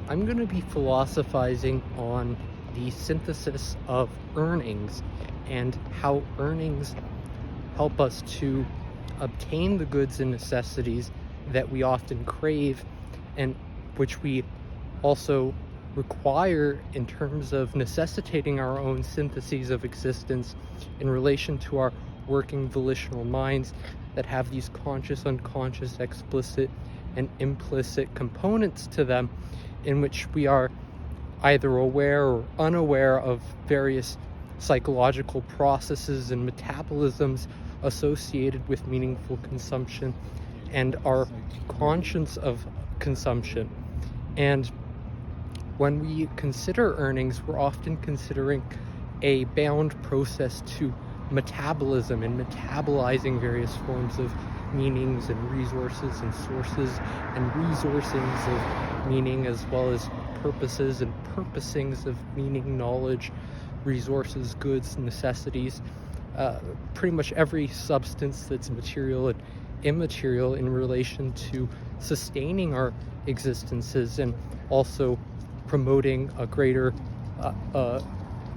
I'm going to be philosophizing on the synthesis of earnings and how earnings help us to obtain the goods and necessities that we often crave and which we also require in terms of necessitating our own syntheses of existence in relation to our working volitional minds that have these conscious, unconscious, explicit, and implicit components to them, in which we are either aware or unaware of various psychological processes and metabolisms associated with meaningful consumption and are conscious of consumption. And when we consider earnings, we're often considering a bound process to metabolism and metabolizing various forms of meanings and resources and sources and resourcings of meaning, as well as purposes and purposings of meaning, knowledge, resources, goods, necessities, pretty much every substance that's material and immaterial in relation to sustaining our existences and also promoting a greater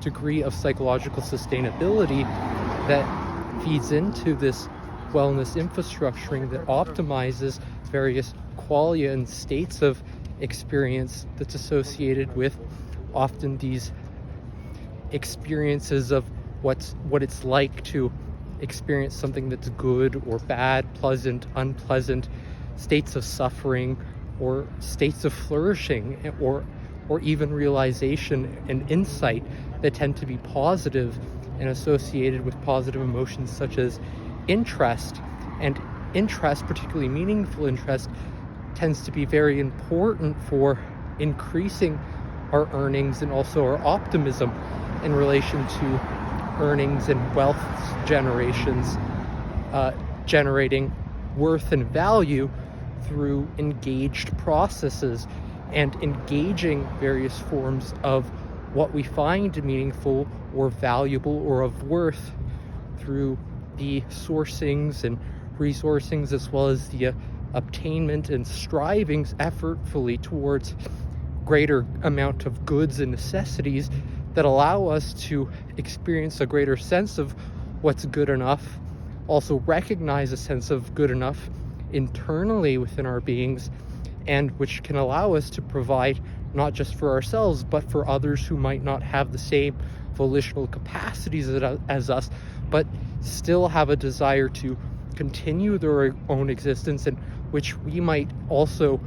degree of psychological sustainability that feeds into this wellness infrastructuring that optimizes various qualia and states of experience that's associated with often these experiences of what it's like to experience something that's good or bad, pleasant, unpleasant, states of suffering or states of flourishing, or even realization and insight that tend to be positive and associated with positive emotions such as interest. And interest, particularly meaningful interest, tends to be very important for increasing our earnings and also our optimism in relation to earnings and wealth generations, generating worth and value through engaged processes and engaging various forms of what we find meaningful or valuable or of worth through the sourcings and resourcings, as well as the obtainment and strivings effortfully towards greater amount of goods and necessities that allow us to experience a greater sense of what's good enough, also recognize a sense of good enough internally within our beings, and which can allow us to provide not just for ourselves but for others who might not have the same volitional capacities as us, but still have a desire to continue their own existence, and which we might also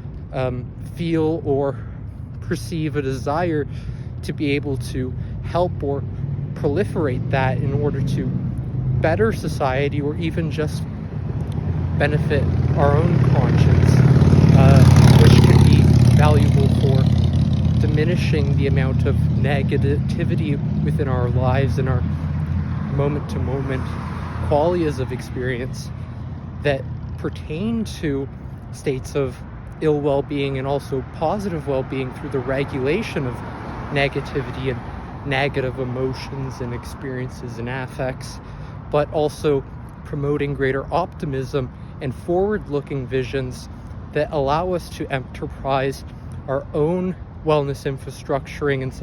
feel or perceive a desire to be able to help or proliferate that in order to better society or even just benefit our own conscience, which can be valuable for diminishing the amount of negativity within our lives and our moment-to-moment qualities of experience that pertain to states of ill well-being and also positive well-being through the regulation of negativity and negative emotions and experiences and affects, but also promoting greater optimism and forward-looking visions that allow us to enterprise our own wellness infrastructuring and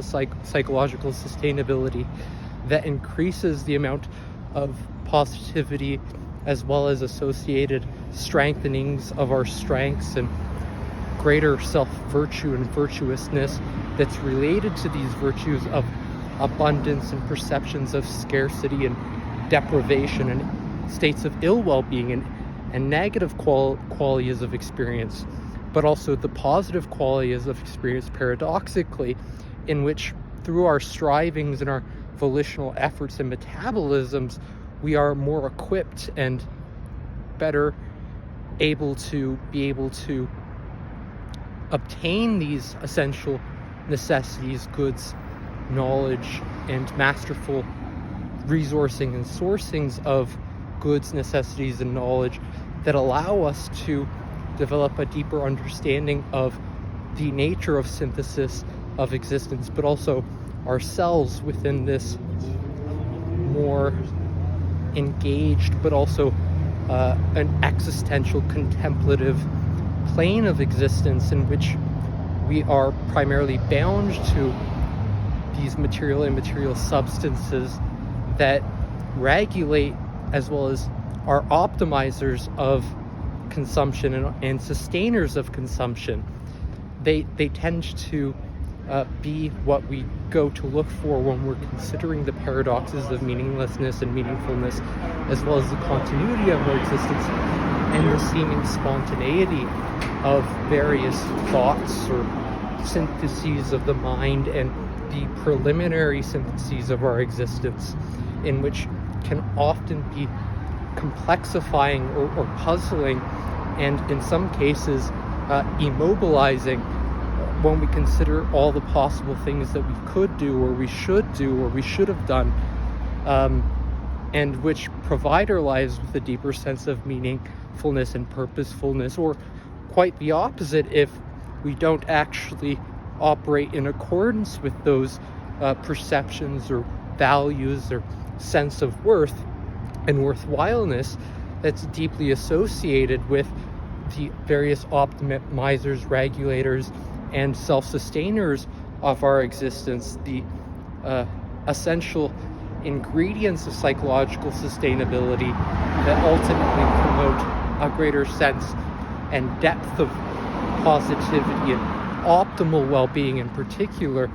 psychological sustainability that increases the amount of positivity as well as associated strengthenings of our strengths and greater self-virtue and virtuousness that's related to these virtues of abundance and perceptions of scarcity and deprivation and states of ill well-being and negative qualities of experience, but also the positive qualities of experience paradoxically, in which through our strivings and our volitional efforts and metabolisms, we are more equipped and better able to obtain these essential necessities, goods, knowledge, and masterful resourcing and sourcings of goods, necessities, and knowledge that allow us to develop a deeper understanding of the nature of synthesis of existence, but also ourselves within this more engaged but also an existential contemplative plane of existence in which we are primarily bound to these material and immaterial substances that regulate, as well as are optimizers of consumption and sustainers of consumption. They tend to be what we go to look for when we're considering the paradoxes of meaninglessness and meaningfulness, as well as the continuity of our existence and the seeming spontaneity of various thoughts or syntheses of the mind, and the preliminary syntheses of our existence, in which can often be complexifying or puzzling, and in some cases immobilizing, when we consider all the possible things that we could do or we should have done, and which provide our lives with a deeper sense of meaningfulness and purposefulness, or quite the opposite if we don't actually operate in accordance with those perceptions or values or sense of worth and worthwhileness that's deeply associated with the various optimizers, regulators, and self-sustainers of our existence, the essential ingredients of psychological sustainability that ultimately promote a greater sense and depth of positivity and optimal well-being, in particular,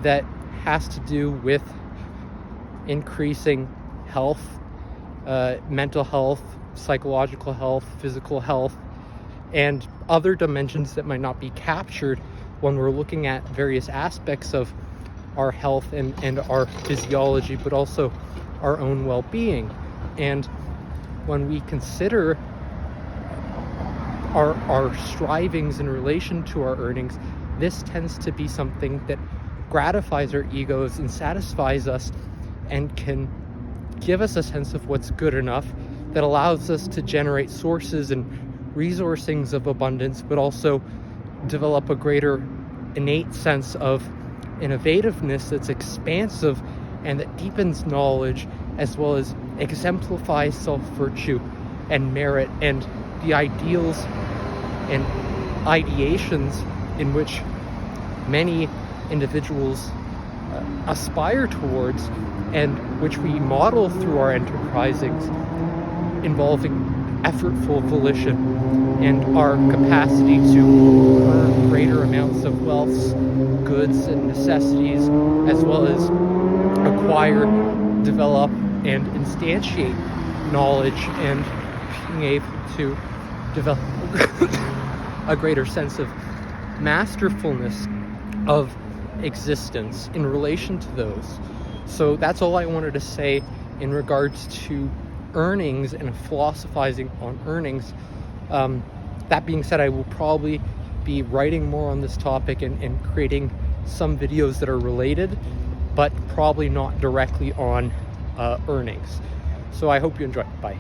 that has to do with increasing health, mental health, psychological health, physical health, and other dimensions that might not be captured when we're looking at various aspects of our health and our physiology, but also our own well-being. And when we consider our strivings in relation to our earnings, this tends to be something that gratifies our egos and satisfies us, and can give us a sense of what's good enough, that allows us to generate sources and resourcings of abundance, but also develop a greater innate sense of innovativeness that's expansive and that deepens knowledge, as well as exemplifies self-virtue and merit and the ideals and ideations in which many individuals aspire towards, and which we model through our enterprisings, involving effortful volition and our capacity to earn greater amounts of wealth, goods, and necessities, as well as acquire, develop, and instantiate knowledge, and being able to develop a greater sense of masterfulness of existence in relation to those. So that's all I wanted to say in regards to earnings and philosophizing on earnings. That being said, I will probably be writing more on this topic and creating some videos that are related, but probably not directly on earnings. So I hope you enjoy. Bye.